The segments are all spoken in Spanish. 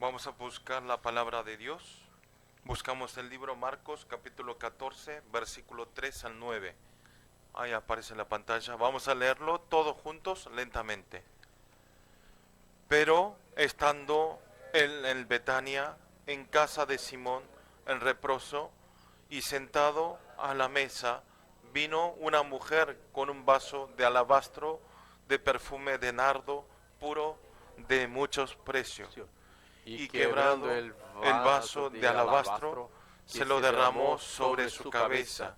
Vamos a buscar la palabra de Dios. Buscamos el libro Marcos, capítulo 14, versículo 3 al 9. Ahí aparece en la pantalla. Vamos a leerlo todos juntos, lentamente. Pero estando él en Betania, en casa de Simón, el leproso, y sentado a la mesa, vino una mujer con un vaso de alabastro de perfume de nardo puro de muchos precios, Y y quebrando quebrando el el vaso vaso de de alabastro, alabastro, se que lo se derramó derramó sobre sobre su su cabeza. cabeza.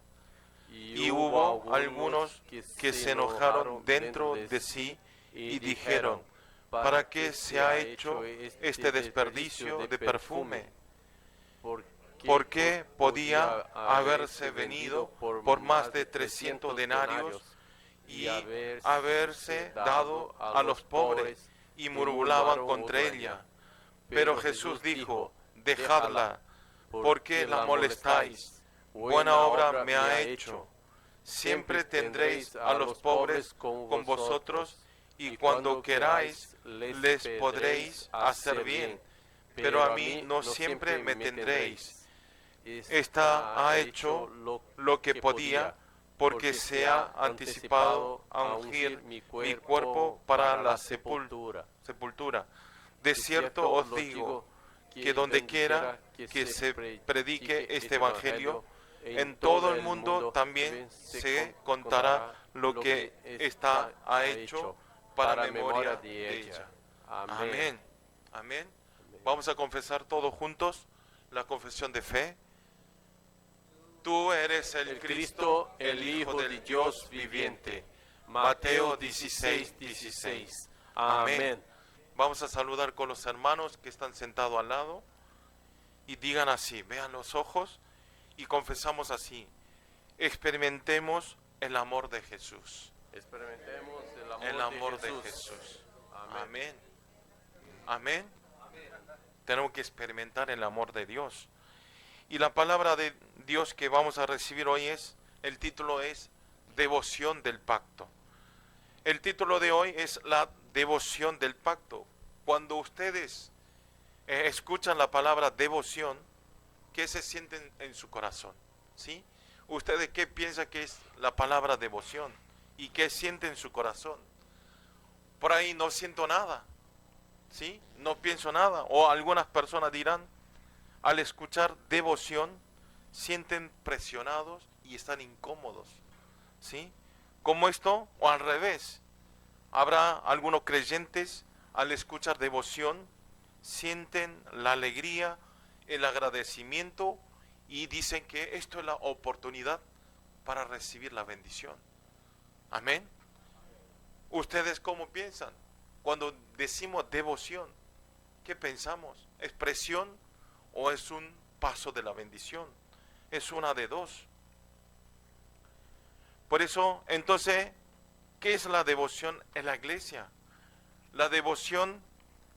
Y Y hubo hubo algunos algunos que que se se enojaron enojaron dentro dentro de de sí sí y y dijeron: dijeron: ¿para ¿para qué qué se se ha ha hecho hecho este este desperdicio desperdicio de de perfume? perfume? Porque Porque podía podía haberse haberse vendido venido por por más más de de 300 300 denarios denarios y y haberse haberse dado dado a a los los pobres, pobres. y Y murmuraban murmuraron contra contra ella. ella. Pero Pero Jesús Jesús dijo: dijo: déjala, dejadla, ¿por qué porque la la molestáis? molestáis. Buena Buena obra obra me me ha ha hecho. hecho. Siempre Siempre tendréis tendréis a a los los pobres pobres con con vosotros, vosotros, y y cuando cuando queráis queráis les les podréis podréis hacer hacer bien, bien, pero a pero a mí mí no no siempre siempre me me tendréis. tendréis. Esta Está ha hecho hecho lo lo que que podía, podía, porque porque se se ha ha anticipado anticipado a a ungir ungir mi mi cuerpo cuerpo para para la la sepultura. sepultura. De De cierto cierto os los digo digo que que donde donde quiera quiera que que se se predique predique este este evangelio, evangelio, en en todo todo el el mundo mundo también también se se contará contará lo lo que que está está ha hecho hecho para para memoria memoria de de ella. ella. Amén. Amén. Amén. Amén. Vamos a confesar todos juntos la confesión de fe. Tú eres el El Cristo, Cristo, el el Hijo Hijo del de Dios Dios viviente. viviente. Mateo Mateo 16, 16, 16. 16. Amén. Amén. Vamos a saludar con los hermanos que están sentados al lado y digan así, vean los ojos y confesamos así: experimentemos el amor de Jesús. Experimentemos el El amor de amor de Jesús. Jesús. Amén. Amén. Amén. Tenemos que experimentar el amor de Dios. Y la palabra de Dios que vamos a recibir hoy el título es Devoción del Pacto. El título de hoy es la devoción del pacto. Cuando ustedes escuchan la palabra devoción, ¿qué se sienten en su corazón? ¿Sí? ¿Ustedes qué piensan que es la palabra devoción? ¿Y qué sienten en su corazón? Por ahí no siento nada, ¿sí? No pienso nada. O algunas personas dirán, al escuchar devoción, sienten presionados y están incómodos, ¿sí? Como esto, o al revés, habrá algunos creyentes, al escuchar devoción, sienten la alegría, el agradecimiento y dicen que esto es la oportunidad para recibir la bendición. Amén. ¿Ustedes cómo piensan? Cuando decimos devoción, ¿qué pensamos? ¿Es presión o es un paso de la bendición? Es una de dos. Por eso, entonces, ¿qué es la devoción en la iglesia? La devoción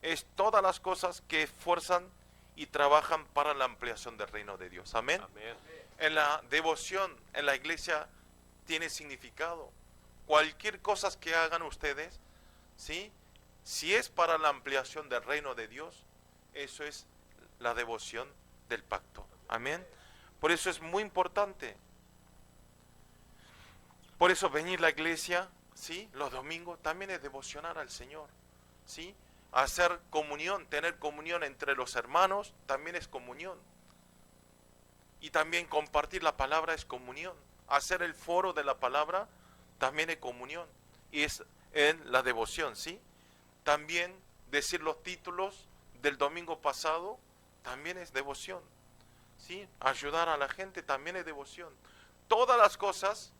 es todas las cosas que esfuerzan y trabajan para la ampliación del reino de Dios. Amén. Amén. En la devoción, en la iglesia, tiene significado. Cualquier cosa que hagan ustedes, ¿sí? Si es para la ampliación del reino de Dios, eso es la devoción del pacto. Amén. Por eso es muy importante. Por eso venir a la iglesia, ¿sí? Los domingos también es devocionar al Señor, ¿sí? Hacer comunión, tener comunión entre los hermanos, también es comunión. Y también compartir la palabra es comunión. Hacer el foro de la palabra también es comunión. Y es en la devoción, ¿sí? También decir los títulos del domingo pasado también es devoción, ¿sí? Ayudar a la gente también es devoción. Todas las cosas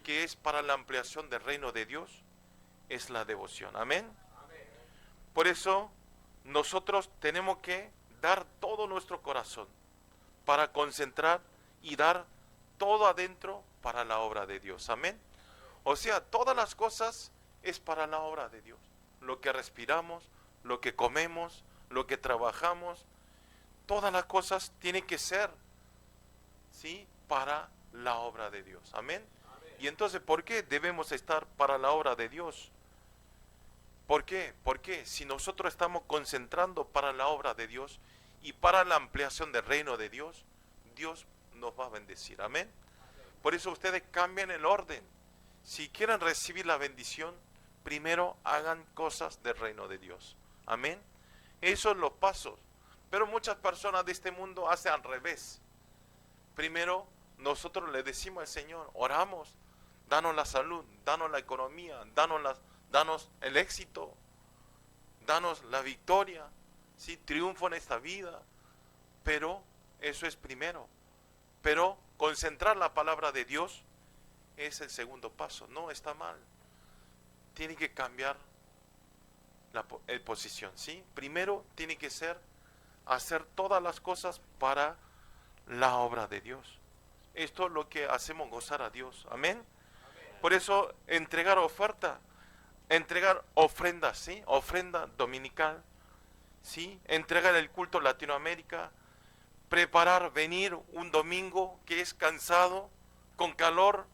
que es para la ampliación del reino de Dios es la devoción. Amén. Por eso nosotros tenemos que dar todo nuestro corazón para concentrar y dar todo adentro para la obra de Dios. Amén. O sea, todas las cosas es para la obra de Dios. Lo que respiramos, lo que comemos, lo que trabajamos, todas las cosas tienen que ser, ¿sí?, para la obra de Dios. Amén. Y entonces, ¿por qué debemos estar para la obra de Dios? ¿Por qué? Porque si nosotros estamos concentrando para la obra de Dios y para la ampliación del reino de Dios, Dios nos va a bendecir. Amén. Por eso ustedes cambien el orden. Si quieren recibir la bendición, primero hagan cosas del reino de Dios. Amén. Esos son los pasos. Pero muchas personas de este mundo hacen al revés. Primero nosotros le decimos al Señor, oramos, danos la salud, danos la economía, danos el éxito, danos la victoria, ¿sí? Triunfo en esta vida. Pero eso es primero. Pero concentrar la palabra de Dios es el segundo paso. No está mal. Tiene que cambiar la posición, ¿sí? Primero tiene que ser hacer todas las cosas para la obra de Dios. Esto es lo que hacemos gozar a Dios. Amén. Por eso entregar oferta, entregar ofrendas, ¿sí? Ofrenda dominical, ¿sí? Entregar el culto Latinoamérica, preparar, venir un domingo que es cansado, con calor,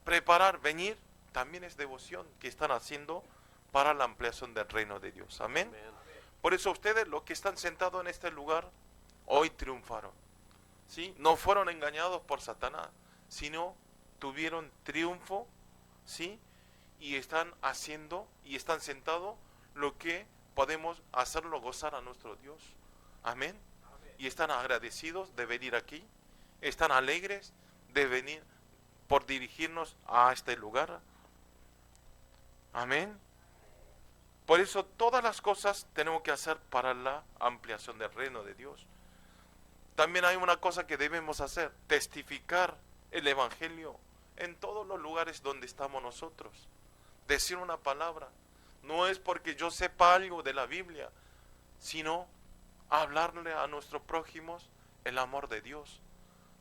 preparar, venir, también es devoción que están haciendo para la ampliación del reino de Dios. Amén. Amén. Por eso ustedes, los que están sentados en este lugar, hoy triunfaron, ¿sí? No fueron engañados por Satanás, sino tuvieron triunfo, ¿sí? Y están haciendo y están sentados lo que podemos hacerlo gozar a nuestro Dios. Amén. Y están agradecidos de venir aquí, están alegres de venir por dirigirnos a este lugar. Amén. Por eso todas las cosas tenemos que hacer para la ampliación del reino de Dios. También hay una cosa que debemos hacer, testificar el Evangelio en todos los lugares donde estamos nosotros. Decir una palabra, no es porque yo sepa algo de la Biblia, sino hablarle a nuestros prójimos el amor de Dios,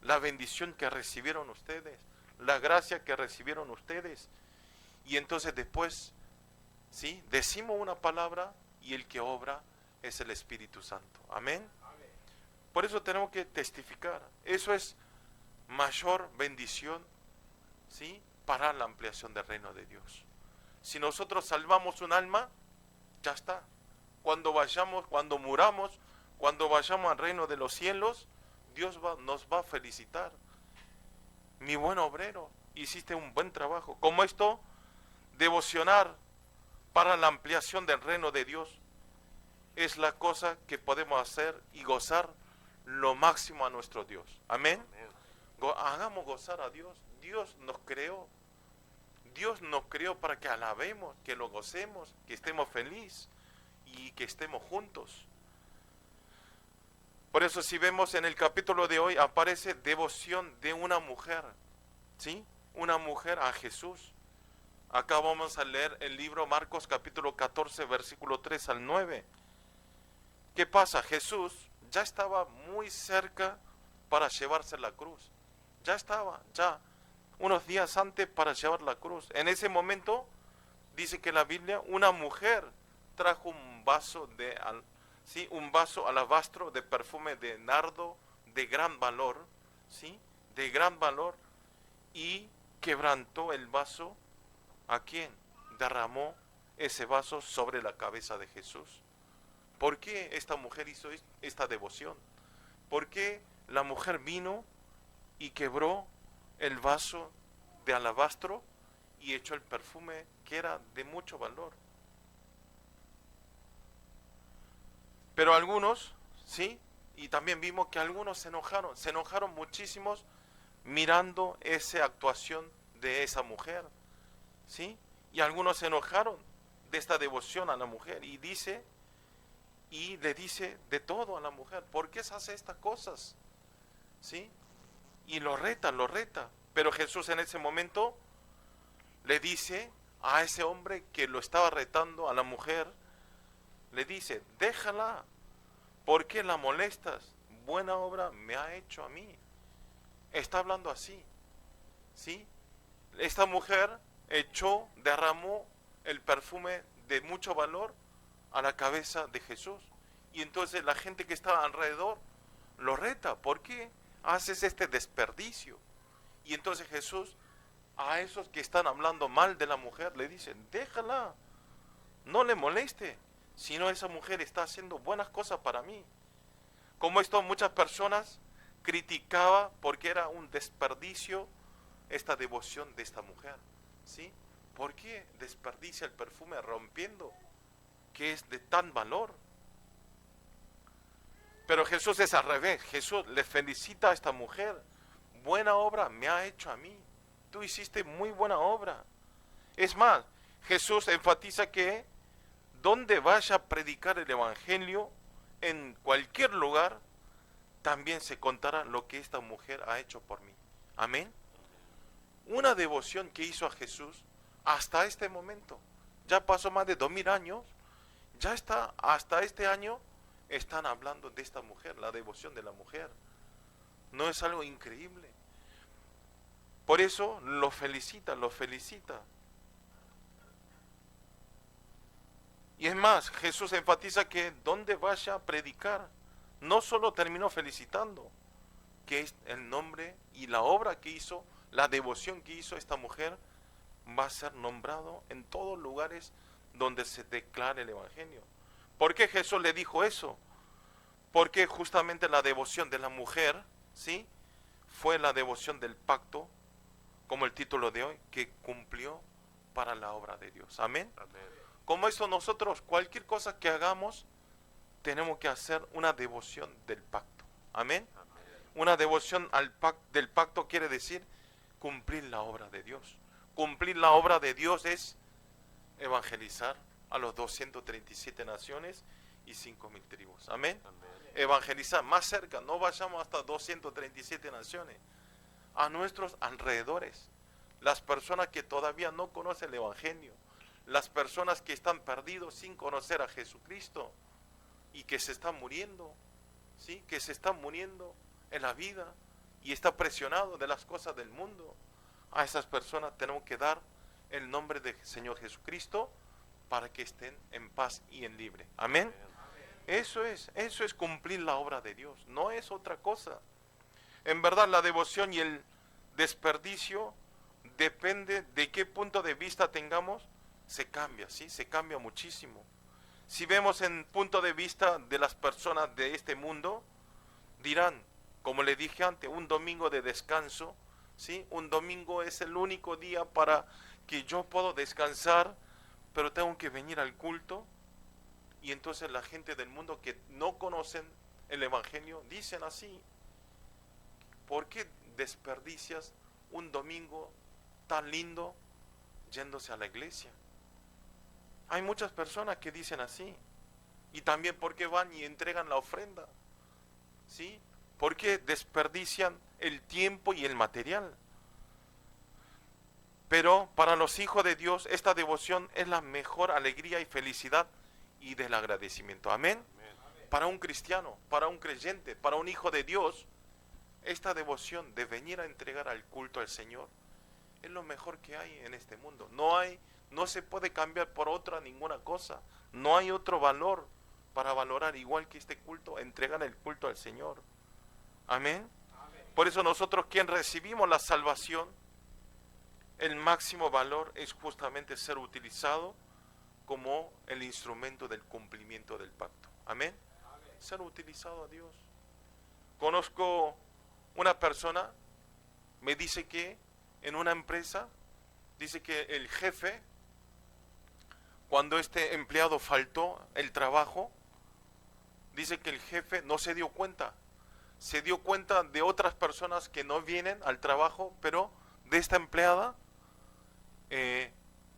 la bendición que recibieron ustedes, la gracia que recibieron ustedes. Y entonces después, ¿sí? Decimos una palabra y el que obra es el Espíritu Santo. Amén. Por eso tenemos que testificar. Eso es mayor bendición, ¿sí? Para la ampliación del reino de Dios. Si nosotros salvamos un alma, ya está. Cuando vayamos, cuando muramos, cuando vayamos al reino de los cielos, Dios nos va a felicitar. Mi buen obrero, hiciste un buen trabajo. Como esto, devocionar para la ampliación del reino de Dios es la cosa que podemos hacer y gozar lo máximo a nuestro Dios. Amén. Hagamos gozar a Dios. Dios nos creó. Dios nos creó para que alabemos, que lo gocemos, que estemos felices y que estemos juntos. Por eso si vemos en el capítulo de hoy aparece devoción de una mujer, ¿sí? Una mujer a Jesús. Acá vamos a leer el libro Marcos capítulo 14 versículo 3 al 9. ¿Qué pasa? Jesús ya estaba muy cerca para llevarse la cruz. Ya estaba, unos días antes para llevar la cruz. En ese momento, dice que la Biblia, una mujer trajo un vaso un vaso alabastro de perfume de nardo de gran valor, ¿sí? De gran valor, y quebrantó el vaso. ¿A quién? Derramó ese vaso sobre la cabeza de Jesús. ¿Por qué esta mujer hizo esta devoción? ¿Por qué la mujer vino y quebró el vaso de alabastro y echó el perfume que era de mucho valor? Pero algunos, ¿sí? Y también vimos que algunos se enojaron muchísimos mirando esa actuación de esa mujer, ¿sí? Y algunos se enojaron de esta devoción a la mujer y le dice de todo a la mujer, ¿por qué se hace estas cosas? ¿Sí? Y lo reta. Pero Jesús en ese momento le dice a ese hombre que lo estaba retando a la mujer, le dice, déjala, ¿por qué la molestas? Buena obra me ha hecho a mí. Está hablando así, ¿sí? Esta mujer derramó el perfume de mucho valor a la cabeza de Jesús. Y entonces la gente que estaba alrededor lo reta, ¿por qué haces este desperdicio? Y entonces Jesús a esos que están hablando mal de la mujer le dicen, déjala, no le moleste, sino esa mujer está haciendo buenas cosas para mí. Como esto muchas personas criticaba porque era un desperdicio esta devoción de esta mujer, ¿sí? ¿Por qué desperdicia el perfume rompiendo que es de tan valor? Pero Jesús es al revés. Jesús le felicita a esta mujer. Buena obra me ha hecho a mí. Tú hiciste muy buena obra. Es más, Jesús enfatiza que donde vaya a predicar el evangelio, en cualquier lugar, también se contará lo que esta mujer ha hecho por mí. Amén. Una devoción que hizo a Jesús hasta este momento. Ya pasó más de 2000 años. Ya está, hasta este año están hablando de esta mujer, la devoción de la mujer. ¿No es algo increíble? Por eso lo felicita, lo felicita. Y es más, Jesús enfatiza que donde vaya a predicar, no solo terminó felicitando, que es el nombre y la obra que hizo, la devoción que hizo esta mujer, va a ser nombrado en todos lugares donde se declare el evangelio. ¿Por qué Jesús le dijo eso? Porque justamente la devoción de la mujer, ¿sí?, fue la devoción del pacto, como el título de hoy, que cumplió para la obra de Dios. Amén. Amén. Como esto nosotros, cualquier cosa que hagamos, tenemos que hacer una devoción del pacto. Amén. Una devoción del pacto quiere decir cumplir la obra de Dios. Cumplir la obra de Dios es evangelizar a los 237 naciones y 5.000 tribus. Amén. Amén. Evangelizar más cerca, no vayamos hasta 237 naciones, a nuestros alrededores, las personas que todavía no conocen el evangelio, las personas que están perdidos sin conocer a Jesucristo y que se están muriendo, ¿sí?, que se están muriendo en la vida y está presionado de las cosas del mundo. A esas personas tenemos que dar el nombre del Señor Jesucristo para que estén en paz y en libre. Amén. Eso es cumplir la obra de Dios, no es otra cosa. En verdad la devoción y el desperdicio depende de qué punto de vista tengamos, se cambia, ¿sí? Se cambia muchísimo. Si vemos en punto de vista de las personas de este mundo, dirán, como le dije antes, un domingo de descanso, ¿sí? Un domingo es el único día para que yo puedo descansar, pero tengo que venir al culto. Y entonces la gente del mundo que no conocen el evangelio dicen así: ¿por qué desperdicias un domingo tan lindo yéndose a la iglesia? Hay muchas personas que dicen así. Y también ¿por qué van y entregan la ofrenda? ¿Sí? ¿Por qué desperdician el tiempo y el material? Pero para los hijos de Dios esta devoción es la mejor alegría y felicidad y del agradecimiento. Amén. Para un cristiano, para un creyente, para un hijo de Dios, esta devoción de venir a entregar al culto al Señor es lo mejor que hay en este mundo. No se puede cambiar por otra ninguna cosa. No hay otro valor para valorar igual que este culto, entregar el culto al Señor. Amén. Por eso nosotros, quien recibimos la salvación, el máximo valor es justamente ser utilizado como el instrumento del cumplimiento del pacto. Amén. Ser utilizado a Dios. Conozco una persona, me dice que en una empresa, dice que el jefe, cuando este empleado faltó el trabajo, dice que el jefe no se dio cuenta. Se dio cuenta de otras personas que no vienen al trabajo, pero de esta empleada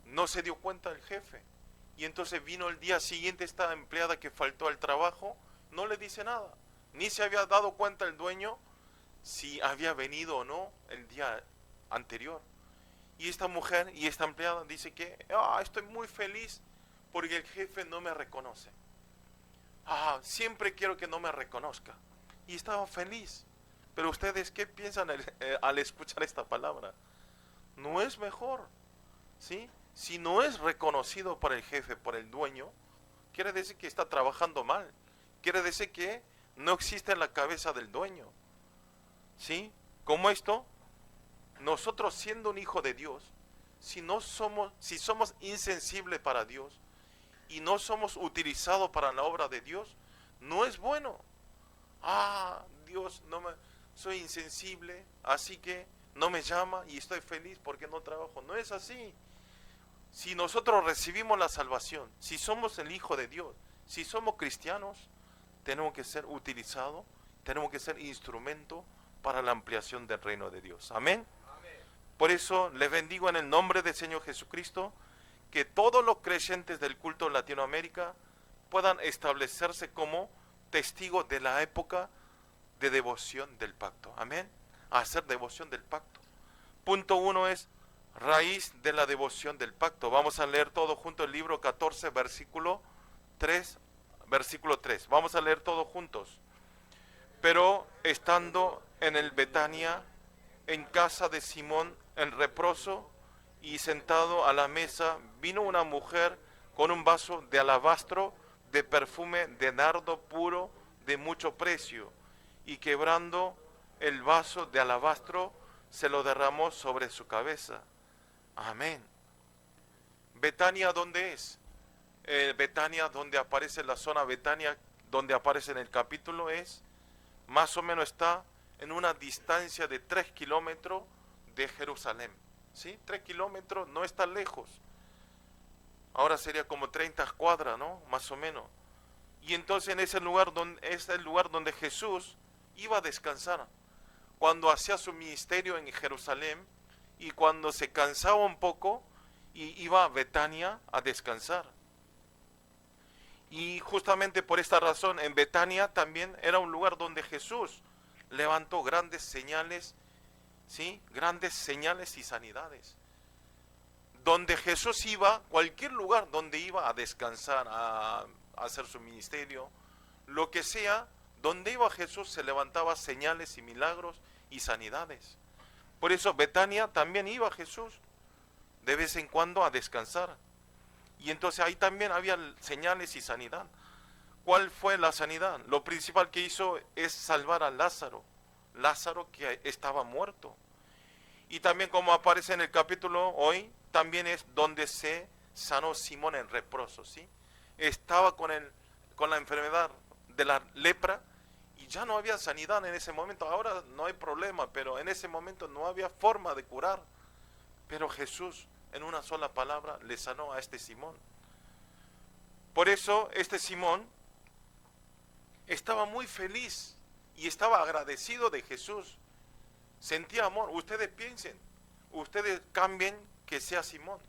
no se dio cuenta el jefe. Y entonces vino el día siguiente esta empleada que faltó al trabajo, no le dice nada. Ni se había dado cuenta el dueño si había venido o no el día anterior. Y esta mujer y esta empleada dice que estoy muy feliz porque el jefe no me reconoce. Siempre quiero que no me reconozca. Y estaba feliz. Pero ustedes, ¿qué piensan al escuchar esta palabra? No es mejor, ¿sí? Si no es reconocido por el jefe, por el dueño, quiere decir que está trabajando mal. Quiere decir que no existe en la cabeza del dueño. ¿Sí? Como esto, nosotros siendo un hijo de Dios, si somos insensibles para Dios y no somos utilizados para la obra de Dios, no es bueno. Dios, soy insensible, así que no me llama y estoy feliz porque no trabajo. No es así. Si nosotros recibimos la salvación, si somos el Hijo de Dios, si somos cristianos, tenemos que ser utilizados, tenemos que ser instrumento para la ampliación del reino de Dios. Amén. Por eso les bendigo en el nombre del Señor Jesucristo, que todos los creyentes del culto en Latinoamérica puedan establecerse como testigos de la época de devoción del pacto. Amén. Hacer devoción del pacto. Punto 1 es raíz de la devoción del pacto. Vamos a leer todo junto el libro 14, versículo 3. Vamos a leer todos juntos. Pero estando en el Betania, en casa de Simón el leproso, y sentado a la mesa, vino una mujer con un vaso de alabastro de perfume de nardo puro de mucho precio, y quebrando el vaso de alabastro, se lo derramó sobre su cabeza. Amén. Betania, ¿dónde es? Betania, donde aparece la zona Betania, donde aparece en el capítulo, es más o menos está en una distancia de 3 kilómetros de Jerusalén. ¿Sí? 3 kilómetros no está lejos. Ahora sería como 30 cuadras, ¿no? Más o menos. Y entonces en ese lugar es el lugar donde Jesús iba a descansar. Cuando hacía su ministerio en Jerusalén y cuando se cansaba un poco, iba a Betania a descansar. Y justamente por esta razón en Betania también era un lugar donde Jesús levantó grandes señales, ¿sí? Grandes señales y sanidades. Donde Jesús iba, cualquier lugar donde iba a descansar, a hacer su ministerio, lo que sea, donde iba Jesús se levantaba señales y milagros y sanidades. Por eso Betania también iba Jesús de vez en cuando a descansar. Y entonces ahí también había señales y sanidad. ¿Cuál fue la sanidad? Lo principal que hizo es salvar a Lázaro. Lázaro que estaba muerto. Y también como aparece en el capítulo hoy, también es donde se sanó Simón el leproso, ¿sí? Estaba con la enfermedad de la lepra y ya no había sanidad en ese momento. Ahora no hay problema, pero en ese momento no había forma de curar. Pero Jesús en una sola palabra le sanó a este Simón. Por eso este Simón estaba muy feliz y estaba agradecido de Jesús. Sentía amor. Ustedes piensen, ustedes cambien que sea Simón.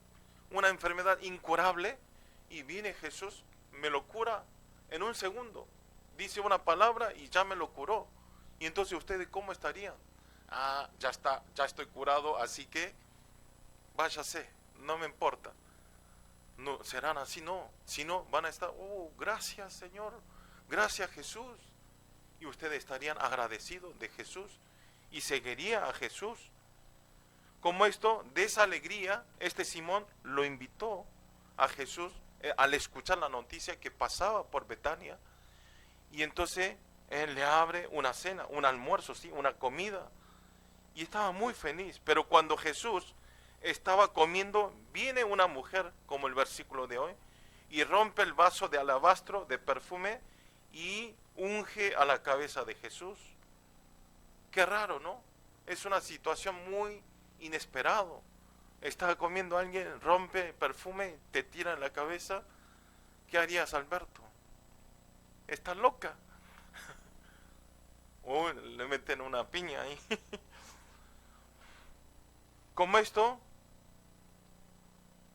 Una enfermedad incurable y viene Jesús, me lo cura en un segundo. Dice una palabra y ya me lo curó. Y entonces ustedes ¿cómo estarían? Ya está, ya estoy curado, así que váyase, no me importa. No, serán así, no. Si no, van a estar, gracias Señor, gracias Jesús. Y ustedes estarían agradecidos de Jesús y seguiría a Jesús. Como esto, de esa alegría, este Simón lo invitó a Jesús al escuchar la noticia que pasaba por Betania. Y entonces él le abre una cena, un almuerzo, ¿sí? Una comida. Y estaba muy feliz. Pero cuando Jesús estaba comiendo, viene una mujer, como el versículo de hoy, y rompe el vaso de alabastro de perfume y unge a la cabeza de Jesús. Qué raro, ¿no? Es una situación muy inesperada. Estaba comiendo alguien, rompe perfume, te tira en la cabeza. ¿Qué harías, Alberto? ¿Estás loca? Le meten una piña ahí. Como esto,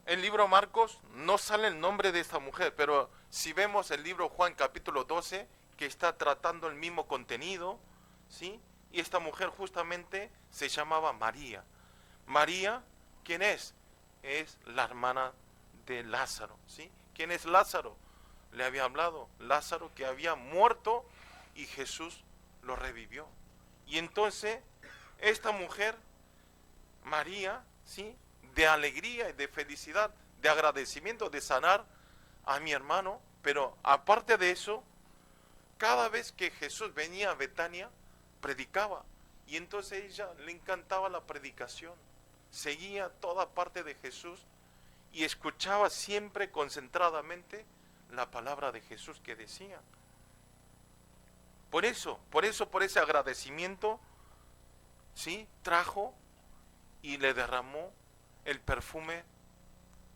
el libro Marcos no sale el nombre de esta mujer, pero si vemos el libro Juan capítulo 12, que está tratando el mismo contenido, ¿sí? Y esta mujer justamente se llamaba María. María, ¿quién es? Es la hermana de Lázaro, ¿sí? ¿Quién es Lázaro? Le había hablado, Lázaro que había muerto y Jesús lo revivió. Y entonces, esta mujer, María, ¿sí? De alegría y de felicidad, de agradecimiento, de sanar a mi hermano, pero aparte de eso, cada vez que Jesús venía a Betania, predicaba, y entonces ella le encantaba la predicación, seguía toda parte de Jesús y escuchaba siempre concentradamente la palabra de Jesús que decía. Por ese agradecimiento, ¿sí? Trajo y le derramó el perfume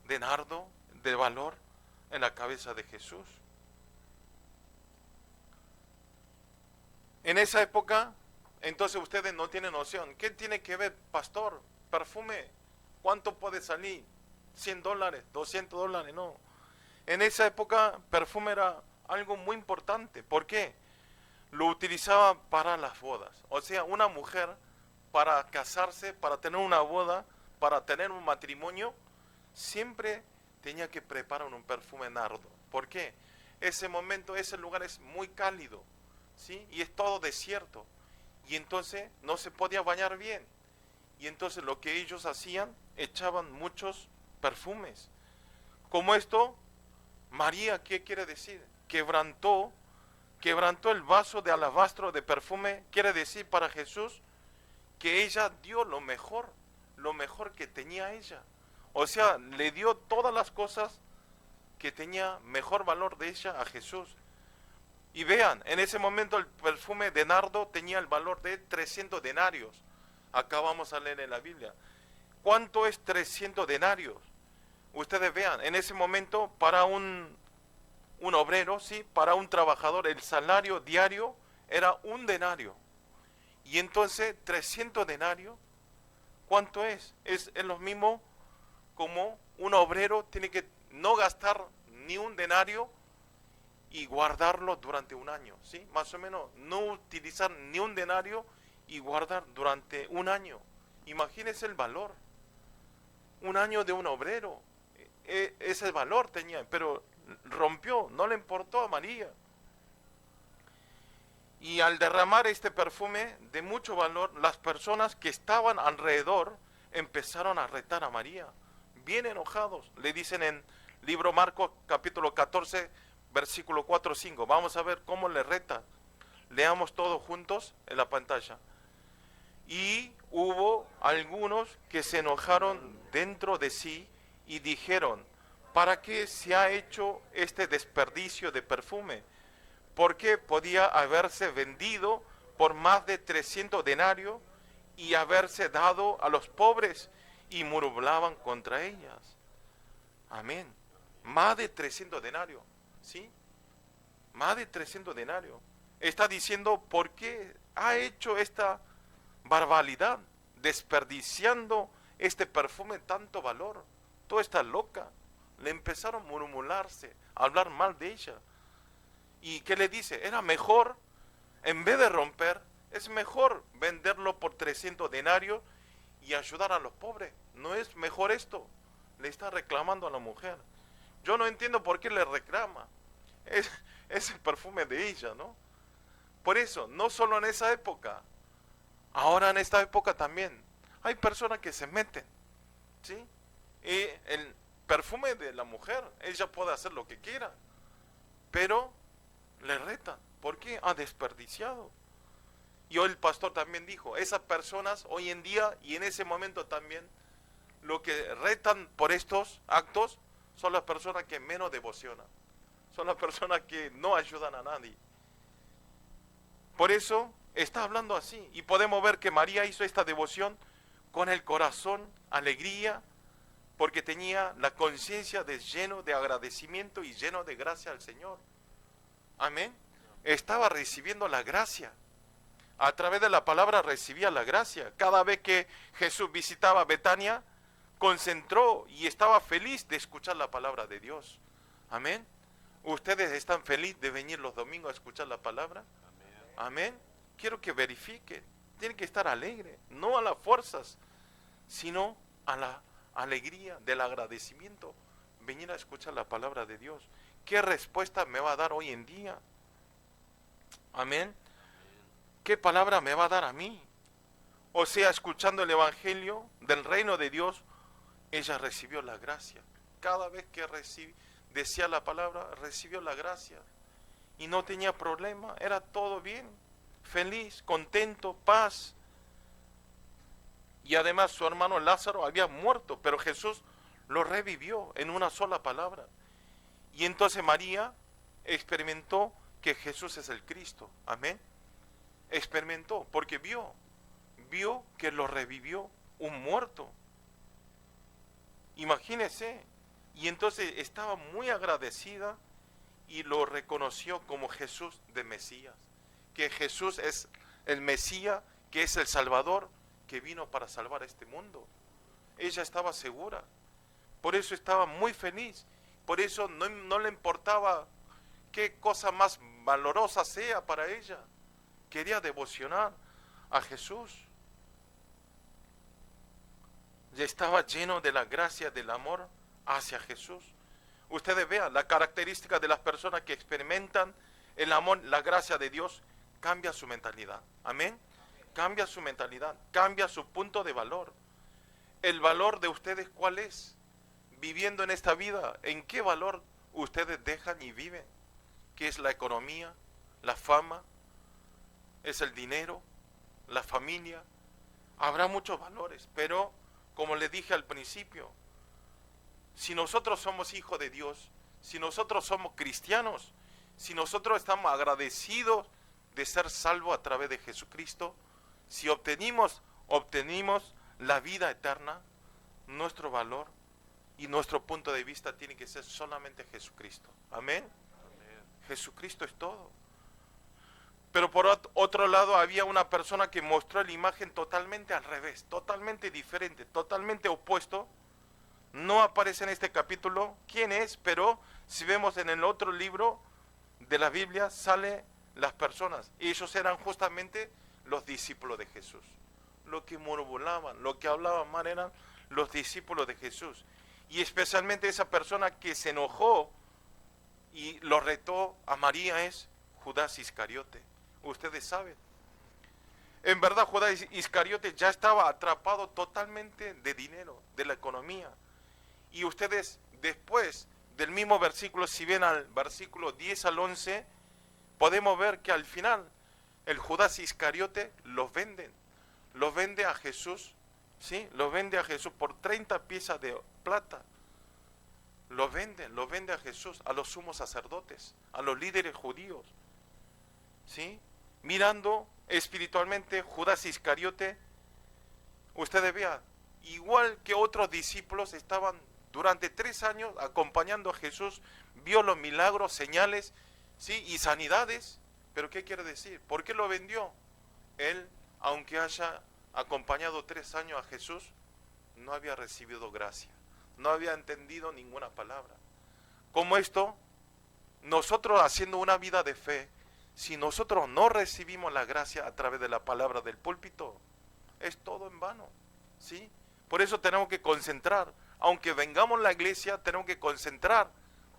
de nardo, de valor, en la cabeza de Jesús. En esa época, entonces ustedes no tienen noción. ¿Qué tiene que ver, pastor? Perfume, ¿cuánto puede salir? $100, $200, no. En esa época, perfume era algo muy importante. ¿Por qué? Lo utilizaba para las bodas. O sea, una mujer para casarse, para tener una boda, para tener un matrimonio, siempre tenía que preparar un perfume nardo. ¿Por qué? Ese momento, ese lugar es muy cálido, ¿sí? Y es todo desierto. Y entonces no se podía bañar bien. Y entonces lo que ellos hacían, echaban muchos perfumes. Como esto, María, ¿qué quiere decir? Quebrantó el vaso de alabastro de perfume, quiere decir para Jesús que ella dio lo mejor que tenía ella. O sea, le dio todas las cosas que tenía mejor valor de ella a Jesús. Y vean, en ese momento el perfume de nardo tenía el valor de 300 denarios. Acá vamos a leer en la Biblia. ¿Cuánto es 300 denarios? Ustedes vean, en ese momento para un obrero, ¿sí? Para un trabajador, el salario diario era 1 denario. Y entonces 300 denarios, ¿cuánto es? Es lo mismo como un obrero tiene que no gastar ni 1 denario y guardarlo durante 1 año, ¿sí? Más o menos, no utilizar ni 1 denario y guardar durante 1 año. Imagínense el valor. 1 año de un obrero, ese valor tenía, pero rompió, no le importó a María. Y al derramar este perfume de mucho valor, las personas que estaban alrededor empezaron a retar a María, bien enojados. Le dicen en libro Marcos capítulo 14, versículo 4 o 5. Vamos a ver cómo le retan. Leamos todos juntos en la pantalla. Y hubo algunos que se enojaron dentro de sí y dijeron: ¿para qué se ha hecho este desperdicio de perfume? Porque podía haberse vendido por más de 300 denarios y haberse dado a los pobres, y murmuraban contra ellas. Amén. Más de 300 denarios, ¿sí? Más de 300 denarios. Está diciendo, ¿por qué ha hecho esta barbaridad, desperdiciando este perfume tanto valor? Toda está loca. Le empezaron a murmurarse, a hablar mal de ella. ¿Y qué le dice? Era mejor, en vez de romper, es mejor venderlo por 300 denarios y ayudar a los pobres. ¿No es mejor esto? Le está reclamando a la mujer. Yo no entiendo por qué le reclama. Es el perfume de ella, ¿no? Por eso, no solo en esa época, ahora en esta época también, hay personas que se meten, ¿sí? Y el perfume de la mujer, ella puede hacer lo que quiera, pero le retan. ¿Por qué? Ha desperdiciado. Y hoy el pastor también dijo, esas personas hoy en día y en ese momento también, lo que retan por estos actos son las personas que menos devocionan, son las personas que no ayudan a nadie. Por eso está hablando así, y podemos ver que María hizo esta devoción con el corazón, alegría, porque tenía la conciencia de lleno de agradecimiento y lleno de gracia al Señor. Amén. Estaba recibiendo la gracia. A través de la palabra recibía la gracia. Cada vez que Jesús visitaba Betania, concentró y estaba feliz de escuchar la palabra de Dios. Amén. ¿Ustedes están felices de venir los domingos a escuchar la palabra? Amén. Quiero que verifiquen. Tienen que estar alegres, no a las fuerzas, sino a la alegría del agradecimiento. Venir a escuchar la palabra de Dios. ¿Qué respuesta me va a dar hoy en día? Amén. ¿Qué palabra me va a dar a mí? O sea, escuchando el evangelio del reino de Dios, ella recibió la gracia. Cada vez que decía la palabra, recibió la gracia. Y no tenía problema, era todo bien, feliz, contento, paz. Y además su hermano Lázaro había muerto, pero Jesús lo revivió en una sola palabra. Y entonces María experimentó que Jesús es el Cristo. Amén. Experimentó porque vio que lo revivió un muerto. Imagínese. Y entonces estaba muy agradecida y lo reconoció como Jesús de Mesías. Que Jesús es el Mesías, que es el Salvador, que vino para salvar a este mundo. Ella estaba segura. Por eso estaba muy feliz. Por eso no le importaba qué cosa más valorosa sea para ella. Quería devocionar a Jesús. Ya estaba lleno de la gracia, del amor hacia Jesús. Ustedes vean, la característica de las personas que experimentan el amor, la gracia de Dios, cambia su mentalidad. Amén. Cambia su mentalidad, cambia su punto de valor. El valor de ustedes, ¿cuál es? Viviendo en esta vida, ¿en qué valor ustedes dejan y viven? ¿Qué es la economía, la fama? ¿Es el dinero, la familia? Habrá muchos valores, pero como les dije al principio, si nosotros somos hijos de Dios, si nosotros somos cristianos, si nosotros estamos agradecidos de ser salvos a través de Jesucristo, si obtenimos la vida eterna, nuestro valor y nuestro punto de vista tiene que ser solamente Jesucristo. Amén. Jesucristo es todo. Pero por otro lado había una persona que mostró la imagen totalmente al revés, totalmente diferente, totalmente opuesto. No aparece en este capítulo quién es, pero si vemos en el otro libro de la Biblia sale las personas. Y ellos eran justamente los discípulos de Jesús. Lo que murmuraban, lo que hablaban mal eran los discípulos de Jesús. Y especialmente esa persona que se enojó y lo retó a María es Judas Iscariote. Ustedes saben. En verdad Judas Iscariote ya estaba atrapado totalmente de dinero, de la economía. Y ustedes después del mismo versículo, si ven al versículo 10 al 11, podemos ver que al final el Judas Iscariote los vende a Jesús, ¿sí? Los vende a Jesús por 30 piezas de plata. Los vende a Jesús, a los sumos sacerdotes, a los líderes judíos, ¿sí? Mirando espiritualmente, Judas Iscariote, ustedes vean, igual que otros discípulos estaban durante 3 años acompañando a Jesús, vio los milagros, señales, ¿sí? Y sanidades. ¿Pero qué quiere decir? ¿Por qué lo vendió? Él, aunque haya acompañado 3 años a Jesús, no había recibido gracia, no había entendido ninguna palabra. Como esto, nosotros haciendo una vida de fe, si nosotros no recibimos la gracia a través de la palabra del púlpito, es todo en vano, ¿sí? Por eso tenemos que concentrar. Aunque vengamos a la iglesia, tenemos que concentrar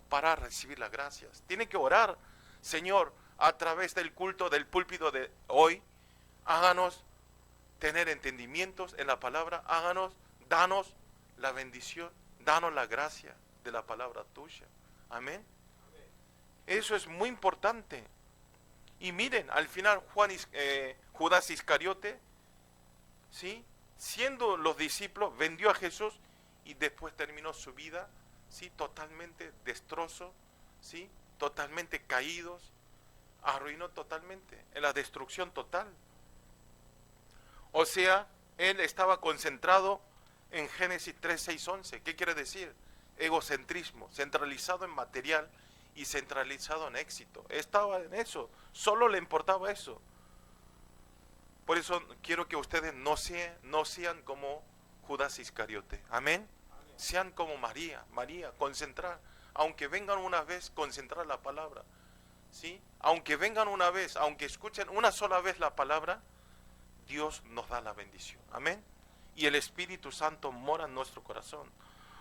para recibir las gracias. Tiene que orar, Señor, a través del culto, del púlpito de hoy, háganos tener entendimientos en la palabra, danos la bendición, danos la gracia de la palabra tuya. Amén. Eso es muy importante. Y miren, al final Judas Iscariote, ¿sí? Siendo los discípulos, vendió a Jesús y después terminó su vida, ¿sí? Totalmente destrozo, ¿sí? Totalmente caídos, arruinó totalmente, en la destrucción total. O sea, él estaba concentrado en Génesis 3, 6, 11. ¿Qué quiere decir? Egocentrismo, centralizado en material y centralizado en éxito. Estaba en eso, solo le importaba eso. Por eso quiero que ustedes no sean como Judas Iscariote. Amén. Sean como María, concentrar. Aunque vengan una vez, concentrar la palabra. ¿Sí? Aunque vengan una vez, aunque escuchen una sola vez la palabra, Dios nos da la bendición. Amén. Y el Espíritu Santo mora en nuestro corazón.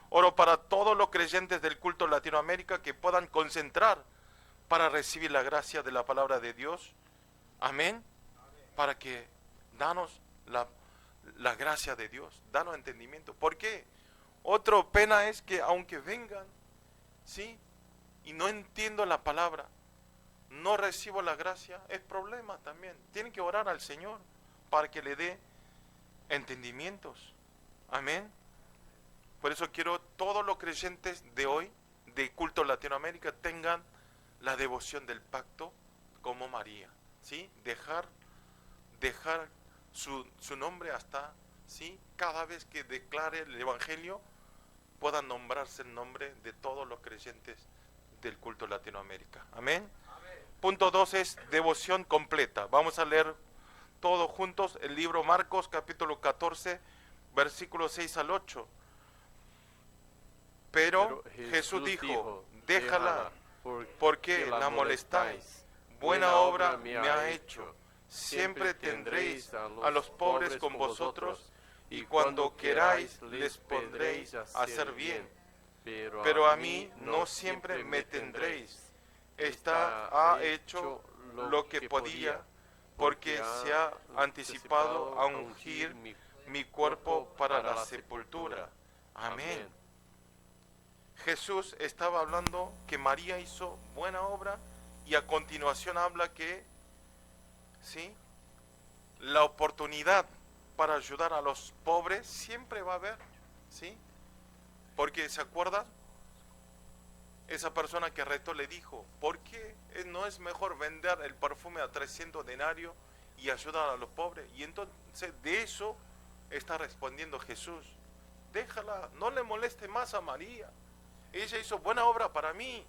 Oro para todos los creyentes del culto Latinoamérica que puedan concentrar para recibir la gracia de la palabra de Dios. Amén. Para que danos la gracia de Dios, danos entendimiento. ¿Por qué? Otra pena es que aunque vengan, ¿sí? Y no entiendo la palabra, no recibo la gracia, es problema también. Tienen que orar al Señor para que le dé entendimientos. Amén. Por eso quiero todos los creyentes de hoy, de Culto Latinoamérica tengan la devoción del pacto como María, ¿sí? Dejar su nombre hasta, ¿sí? Cada vez que declare el Evangelio pueda nombrarse el nombre de todos los creyentes del Culto Latinoamérica. Amén. Punto 2 es devoción completa. Vamos a leer todos juntos el libro Marcos capítulo 14, versículos 6 al 8. Pero Jesús dijo, déjala, porque la molestáis. Buena obra me ha hecho. Siempre tendréis a los pobres con vosotros, y cuando queráis les podréis hacer bien. Pero a mí no siempre me tendréis. Esta ha hecho lo que podía, porque se ha anticipado a ungir mi cuerpo para la sepultura. Amén. Jesús estaba hablando que María hizo buena obra y a continuación habla que, ¿sí?, la oportunidad para ayudar a los pobres siempre va a haber, ¿sí? Porque, ¿se acuerdan? Esa persona que retó le dijo, ¿por qué no es mejor vender el perfume a 300 denarios y ayudar a los pobres? Y entonces de eso está respondiendo Jesús. Déjala, no le moleste más a María. Ella hizo buena obra para mí.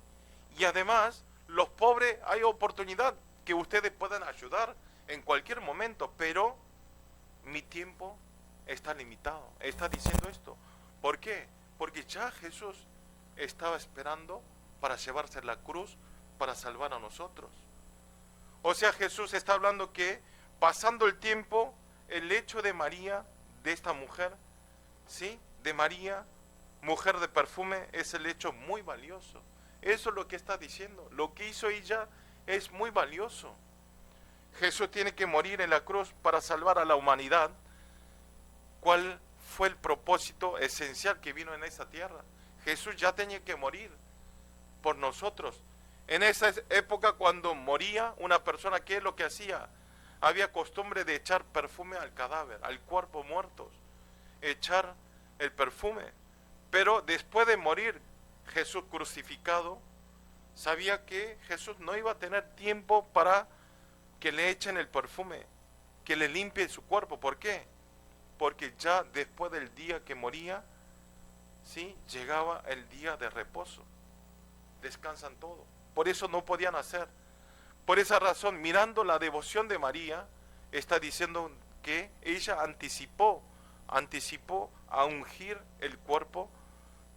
Y además, los pobres hay oportunidad que ustedes puedan ayudar en cualquier momento, pero mi tiempo está limitado. Está diciendo esto. ¿Por qué? Porque ya Jesús estaba esperando para llevarse la cruz para salvar a nosotros. O sea, Jesús está hablando que pasando el tiempo, el hecho de María, de esta mujer, ¿sí?, de María, mujer de perfume, es el hecho muy valioso. Eso es lo que está diciendo. Lo que hizo ella es muy valioso. Jesús tiene que morir en la cruz para salvar a la humanidad. ¿Cuál fue el propósito esencial que vino en esta tierra? Jesús ya tenía que morir por nosotros. En esa época, cuando moría una persona, ¿qué es lo que hacía? Había costumbre de echar perfume al cadáver, al cuerpo muerto, echar el perfume. Pero después de morir Jesús crucificado, sabía que Jesús no iba a tener tiempo para que le echen el perfume, que le limpie su cuerpo. ¿Por qué? Porque ya después del día que moría, ¿sí?, llegaba el día de reposo. Descansan todos. Por eso no podían hacer. Por esa razón, mirando la devoción de María, está diciendo que ella anticipó a ungir el cuerpo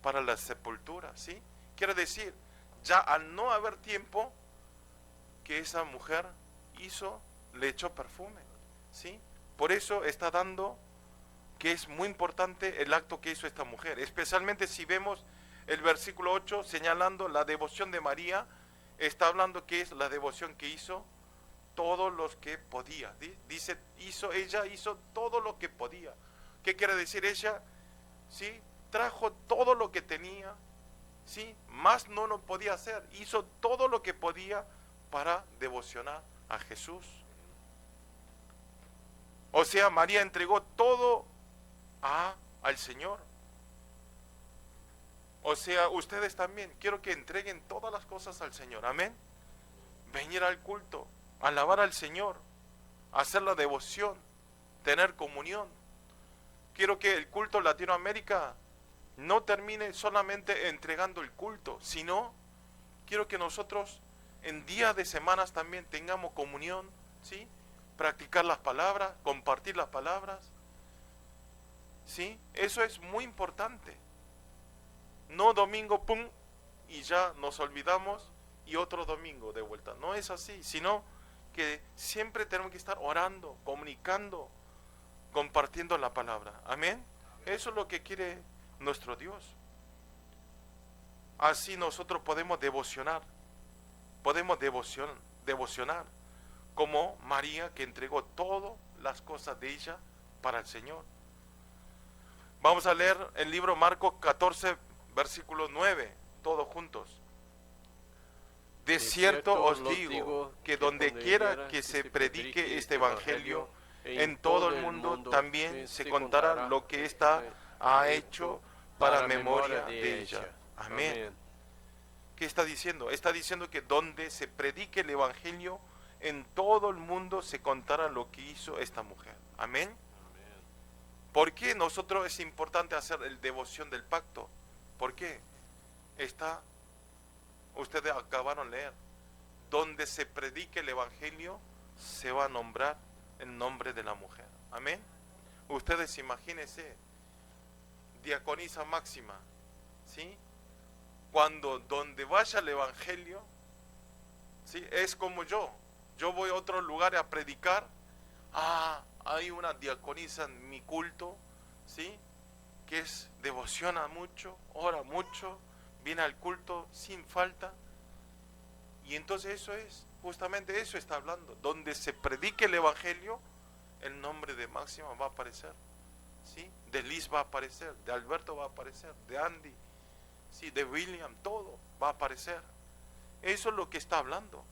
para la sepultura, ¿sí? Quiere decir, ya al no haber tiempo, que esa mujer le echó perfume, ¿sí? Por eso está dando que es muy importante el acto que hizo esta mujer, especialmente si vemos el versículo 8 señalando la devoción de María, está hablando que es la devoción que hizo todos los que podía. Dice, ella hizo todo lo que podía. ¿Qué quiere decir ella? ¿Sí? Trajo todo lo que tenía, ¿sí? Más no lo podía hacer. Hizo todo lo que podía para devocionar a Jesús. O sea, María entregó todo al Señor. O sea, ustedes también, quiero que entreguen todas las cosas al Señor. Amén. Venir al culto, alabar al Señor, hacer la devoción, tener comunión. Quiero que el culto Latinoamérica no termine solamente entregando el culto, sino quiero que nosotros en días de semanas también tengamos comunión, ¿sí? Practicar las palabras, compartir las palabras, ¿sí? Eso es muy importante. No domingo, pum, y ya nos olvidamos y otro domingo de vuelta. No es así, sino que siempre tenemos que estar orando, comunicando, compartiendo la palabra. Amén. Eso es lo que quiere nuestro Dios. Así nosotros podemos devocionar como María, que entregó todas las cosas de ella para el Señor. Vamos a leer el libro Marcos 14, versículo 9, todos juntos. De cierto os digo que donde quiera que se predique este evangelio, en todo el mundo también se contará lo que ésta ha hecho para memoria de ella. Amén. ¿Qué está diciendo? Está diciendo que donde se predique el evangelio, en todo el mundo se contará lo que hizo esta mujer. Amén. ¿Por qué nosotros es importante hacer el devoción del pacto? ¿Por qué? Ustedes acabaron de leer, donde se predique el evangelio, se va a nombrar el nombre de la mujer. Amén. Ustedes imagínense, diaconisa máxima, ¿sí? Donde vaya el evangelio, ¿sí? Es como yo voy a otro lugar a predicar, hay una diaconisa en mi culto, ¿sí? Que devociona mucho, ora mucho, viene al culto sin falta, y entonces justamente eso está hablando, donde se predique el evangelio, el nombre de Máxima va a aparecer, ¿sí? De Liz va a aparecer, de Alberto va a aparecer, de Andy, ¿sí? De William, todo va a aparecer. Eso es lo que está hablando.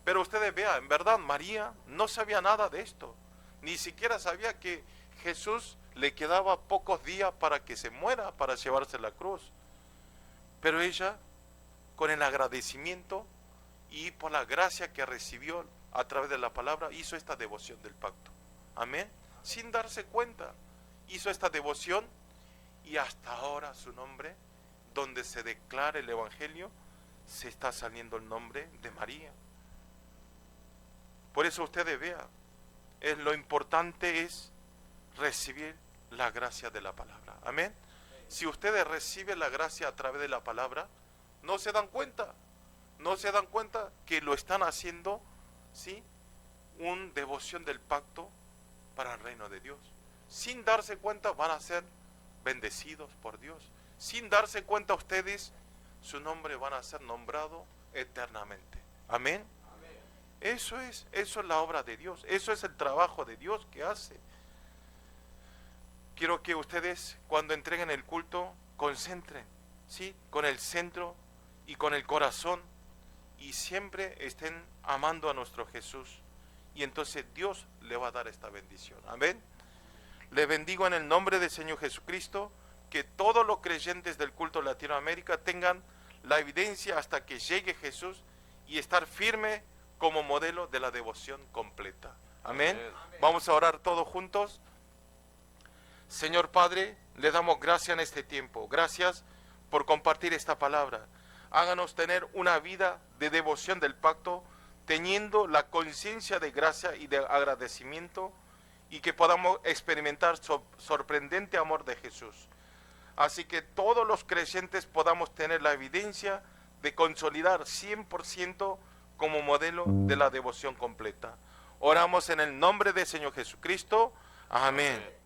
Pero ustedes vean, en verdad María no sabía nada de esto, ni siquiera sabía que Jesús le quedaba pocos días para que se muera, para llevarse la cruz. Pero ella, con el agradecimiento y por la gracia que recibió a través de la palabra, hizo esta devoción del pacto. Amén. Sin darse cuenta, hizo esta devoción, y hasta ahora su nombre, donde se declara el evangelio, se está saliendo el nombre de María. Por eso ustedes vean, lo importante es recibir la gracia de la palabra. Amén. Si ustedes reciben la gracia a través de la palabra, no se dan cuenta que lo están haciendo, ¿sí? Una devoción del pacto para el reino de Dios. Sin darse cuenta van a ser bendecidos por Dios. Sin darse cuenta ustedes, su nombre van a ser nombrado eternamente. Amén. Eso es la obra de Dios, eso es el trabajo de Dios que hace. Quiero que ustedes, cuando entreguen el culto, concentren, ¿sí? Con el centro y con el corazón, y siempre estén amando a nuestro Jesús, y entonces Dios le va a dar esta bendición. Amén. Le bendigo en el nombre del Señor Jesucristo, que todos los creyentes del culto de Latinoamérica tengan la evidencia hasta que llegue Jesús, y estar firme como modelo de la devoción completa. Amén. Amén. Vamos a orar todos juntos. Señor Padre, le damos gracias en este tiempo. Gracias por compartir esta palabra. Háganos tener una vida de devoción del pacto, teniendo la conciencia de gracia y de agradecimiento, y que podamos experimentar sorprendente amor de Jesús. Así que todos los creyentes podamos tener la evidencia de consolidar 100% como modelo de la devoción completa. Oramos en el nombre del Señor Jesucristo. Amén.